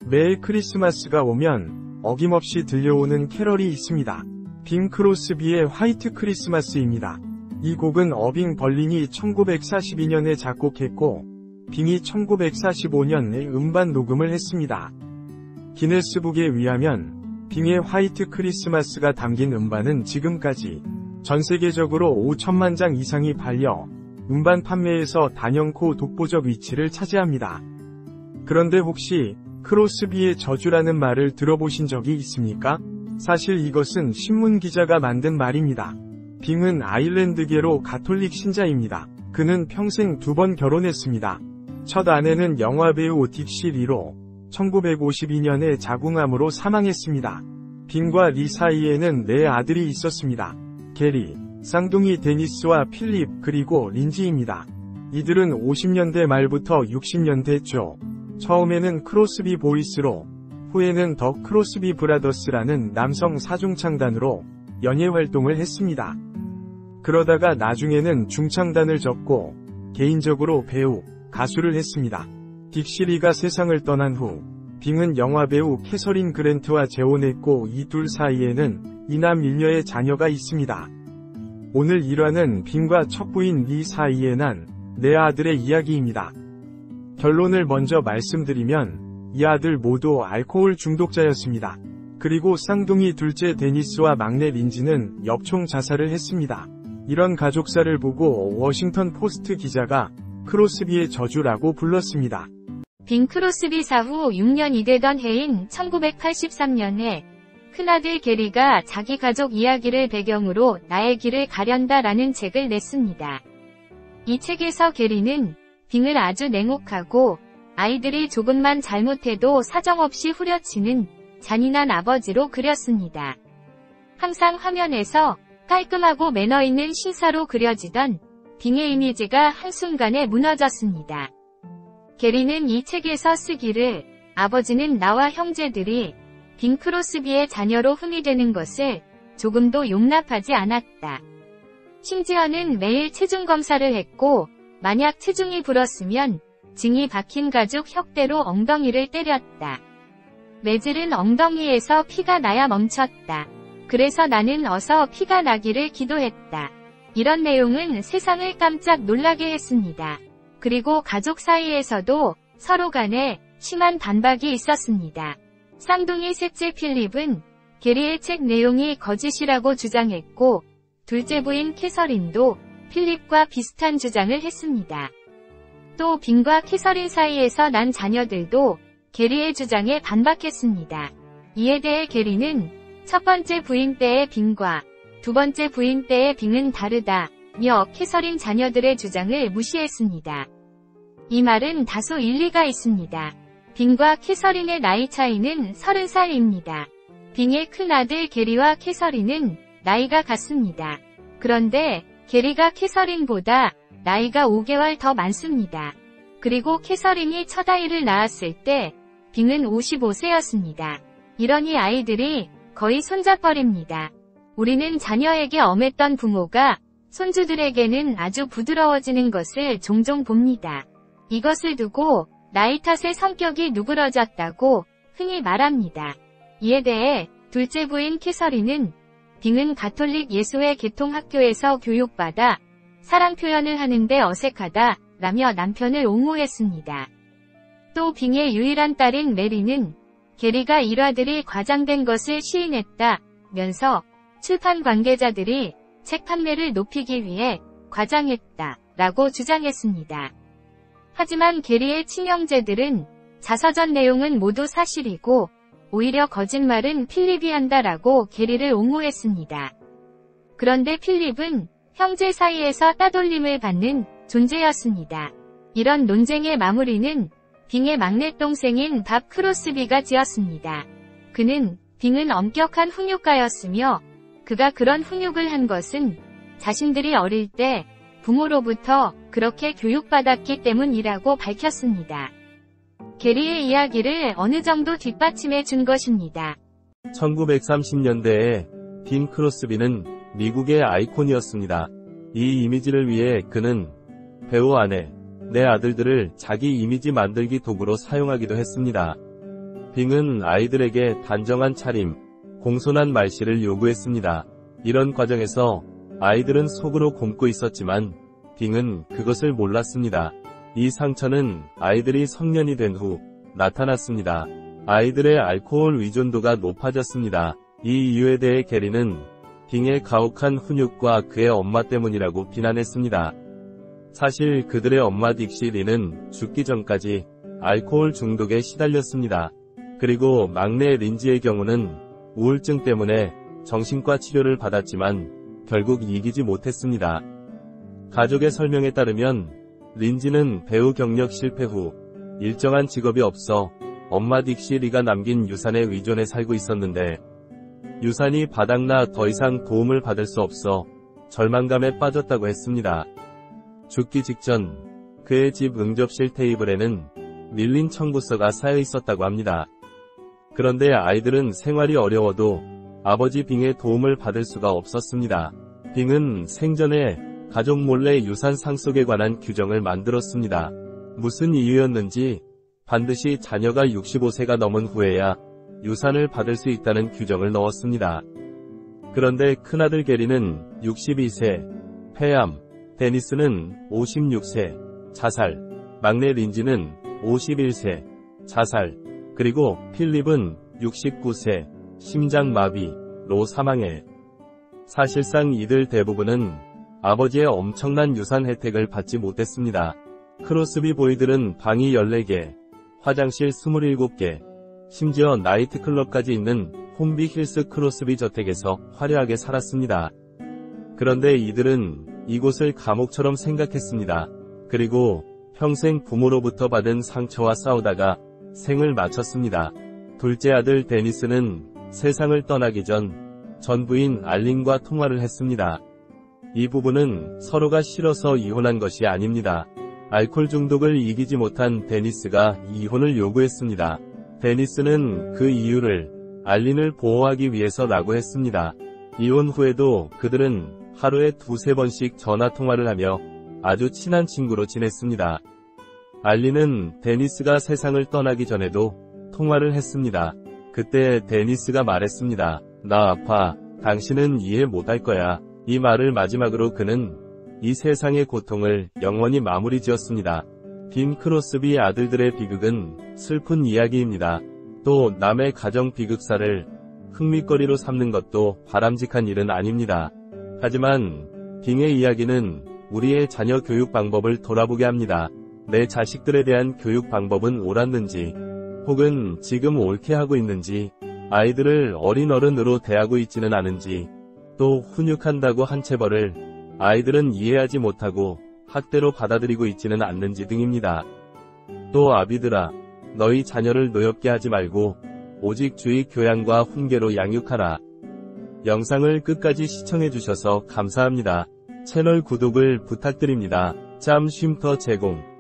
매해 크리스마스가 오면 어김없이 들려오는 캐럴이 있습니다. 빙 크로스비의 화이트 크리스마스입니다. 이 곡은 어빙 벌린이 1942년에 작곡했고 빙이 1945년에 음반 녹음을 했습니다. 기네스북에 의하면 빙의 화이트 크리스마스가 담긴 음반은 지금까지 전 세계적으로 5천만 장 이상이 팔려 음반 판매에서 단연코 독보적 위치를 차지합니다. 그런데 혹시 크로스비의 저주라는 말을 들어보신 적이 있습니까? 사실 이것은 신문 기자가 만든 말입니다. 빙은 아일랜드계로 가톨릭 신자입니다. 그는 평생 2번 결혼했습니다. 첫 아내는 영화배우 딕시 리로 1952년에 자궁암으로 사망했습니다. 빙과 리 사이에는 4아들이 있었습니다. 게리, 쌍둥이 데니스와 필립 그리고 린지입니다. 이들은 50년대 말부터 60년대 초 처음에는 크로스비 보이스로 후에는 더 크로스비 브라더스라는 남성 사중창단으로 연예 활동을 했습니다. 그러다가 나중에는 중창단을 접고 개인적으로 배우, 가수를 했습니다. 딕시리가 세상을 떠난 후 빙은 영화배우 캐서린 그랜트와 재혼했고 이 둘 사이에는 이남 일녀의 자녀가 있습니다. 오늘 일화는 빙과 첫 부인 리 사이에 난 4아들의 이야기입니다. 결론을 먼저 말씀드리면 이 아들 모두 알코올 중독자였습니다. 그리고 쌍둥이 둘째 데니스와 막내 린지는 엽총 자살을 했습니다. 이런 가족사를 보고 워싱턴 포스트 기자가 크로스비의 저주라고 불렀습니다. 빙 크로스비 사후 6년이 되던 해인 1983년에 큰아들 게리가 자기 가족 이야기를 배경으로 나의 길을 가련다라는 책을 냈습니다. 이 책에서 게리는 빙을 아주 냉혹하고 아이들이 조금만 잘못해도 사정없이 후려치는 잔인한 아버지로 그렸습니다. 항상 화면에서 깔끔하고 매너 있는 신사로 그려지던 빙의 이미지가 한순간에 무너졌습니다. 게리는 이 책에서 쓰기를 아버지는 나와 형제들이 빙 크로스비의 자녀로 흠이되는 것을 조금도 용납하지 않았다. 심지어는 매일 체중 검사를 했고 만약 체중이 불었으면 징이 박힌 가죽 혁대로 엉덩이를 때렸다. 매질은 엉덩이에서 피가 나야 멈췄다. 그래서 나는 어서 피가 나기를 기도했다. 이런 내용은 세상을 깜짝 놀라게 했습니다. 그리고 가족 사이에서도 서로 간에 심한 반박이 있었습니다. 쌍둥이 셋째 필립은 게리의 책 내용이 거짓이라고 주장했고 둘째 부인 캐서린도 필립과 비슷한 주장을 했습니다. 또 빙과 캐서린 사이에서 난 자녀들도 게리의 주장에 반박했습니다. 이에 대해 게리는 첫 번째 부인 때의 빙과 두 번째 부인 때의 빙은 다르다며 캐서린 자녀들의 주장을 무시했습니다. 이 말은 다소 일리가 있습니다. 빙과 캐서린의 나이 차이는 30살입니다. 빙의 큰아들 게리와 캐서린은 나이가 같습니다. 그런데 게리가 캐서린보다 나이가 5개월 더 많습니다. 그리고 캐서린이 첫 아이를 낳았을 때 빙은 55세였습니다. 이러니 아이들이 거의 손잡벌입니다. 우리는 자녀에게 엄했던 부모가 손주들에게는 아주 부드러워지는 것을 종종 봅니다. 이것을 두고 나이 탓에 성격이 누그러졌다고 흔히 말합니다. 이에 대해 둘째 부인 캐서린은 빙은 가톨릭 예수회 개통학교에서 교육받아 사랑 표현을 하는데 어색하다 라며 남편을 옹호했습니다. 또 빙의 유일한 딸인 메리는 게리가 일화들이 과장된 것을 시인했다면서 출판 관계자들이 책 판매를 높이기 위해 과장했다 라고 주장했습니다. 하지만 게리의 친형제들은 자서전 내용은 모두 사실이고 오히려 거짓말은 필립이 한다라고 게리를 옹호했습니다. 그런데 필립은 형제 사이에서 따돌림을 받는 존재였습니다. 이런 논쟁의 마무리는 빙의 막내 동생인 밥 크로스비가 지었습니다. 그는 빙은 엄격한 훈육가였으며 그가 그런 훈육을 한 것은 자신들이 어릴 때 부모로부터 그렇게 교육받았기 때문이라고 밝혔습니다. 게리의 이야기를 어느 정도 뒷받침해 준 것입니다. 1930년대에 빙 크로스비는 미국의 아이콘이었습니다. 이 이미지를 위해 그는 배우 아내, 4아들들을 자기 이미지 만들기 도구로 사용하기도 했습니다. 빙은 아이들에게 단정한 차림, 공손한 말씨를 요구했습니다. 이런 과정에서 아이들은 속으로 곪고 있었지만 빙은 그것을 몰랐습니다. 이 상처는 아이들이 성년이 된 후 나타났습니다. 아이들의 알코올 의존도가 높아졌습니다. 이 이유에 대해 게리는 빙의 가혹한 훈육과 그의 엄마 때문이라고 비난했습니다. 사실 그들의 엄마 딕시 리는 죽기 전까지 알코올 중독에 시달렸습니다. 그리고 막내 린지의 경우는 우울증 때문에 정신과 치료를 받았지만 결국 이기지 못했습니다. 가족의 설명에 따르면 린지는 배우 경력 실패 후 일정한 직업이 없어 엄마 딕시 리가 남긴 유산에 의존해 살고 있었는데 유산이 바닥나 더 이상 도움을 받을 수 없어 절망감에 빠졌다고 했습니다. 죽기 직전 그의 집 응접실 테이블에는 밀린 청구서가 쌓여 있었다고 합니다. 그런데 아이들은 생활이 어려워도 아버지 빙의 도움을 받을 수가 없었습니다. 빙은 생전에 가족 몰래 유산 상속에 관한 규정을 만들었습니다. 무슨 이유였는지 반드시 자녀가 65세가 넘은 후에야 유산을 받을 수 있다는 규정을 넣었습니다. 그런데 큰아들 게리는 62세, 폐암, 데니스는 56세, 자살, 막내 린지는 51세, 자살, 그리고 필립은 69세, 심장마비로 사망해. 사실상 이들 대부분은 아버지의 엄청난 유산 혜택을 받지 못했습니다. 크로스비 보이들은 방이 14개, 화장실 27개, 심지어 나이트클럽까지 있는 홈비 힐스 크로스비 저택에서 화려하게 살았습니다. 그런데 이들은 이곳을 감옥처럼 생각했습니다. 그리고 평생 부모로부터 받은 상처와 싸우다가 생을 마쳤습니다. 둘째 아들 데니스는 세상을 떠나기 전 부인 알린과 통화를 했습니다. 이 부부는 서로가 싫어서 이혼한 것이 아닙니다. 알코올 중독을 이기지 못한 데니스가 이혼을 요구했습니다. 데니스는 그 이유를 알린을 보호하기 위해서라고 했습니다. 이혼 후에도 그들은 하루에 2-3번씩 전화통화를 하며 아주 친한 친구로 지냈습니다. 알린은 데니스가 세상을 떠나기 전에도 통화를 했습니다. 그때 데니스가 말했습니다. 나 아파. 당신은 이해 못할 거야. 이 말을 마지막으로 그는 이 세상의 고통을 영원히 마무리 지었습니다. 빈 크로스비 아들들의 비극은 슬픈 이야기입니다. 또 남의 가정 비극사를 흥미거리로 삼는 것도 바람직한 일은 아닙니다. 하지만 빙의 이야기는 우리의 자녀 교육 방법을 돌아보게 합니다. 내 자식들에 대한 교육 방법은 옳았는지, 혹은 지금 옳게 하고 있는지, 아이들을 어린 어른으로 대하고 있지는 않은지, 또 훈육한다고 한 체벌을 아이들은 이해하지 못하고 학대로 받아들이고 있지는 않는지 등입니다. 또 아비들아, 너희 자녀를 노엽게 하지 말고 오직 주의 교양과 훈계로 양육하라. 영상을 끝까지 시청해주셔서 감사합니다. 채널 구독을 부탁드립니다. 짬 쉼터 제공.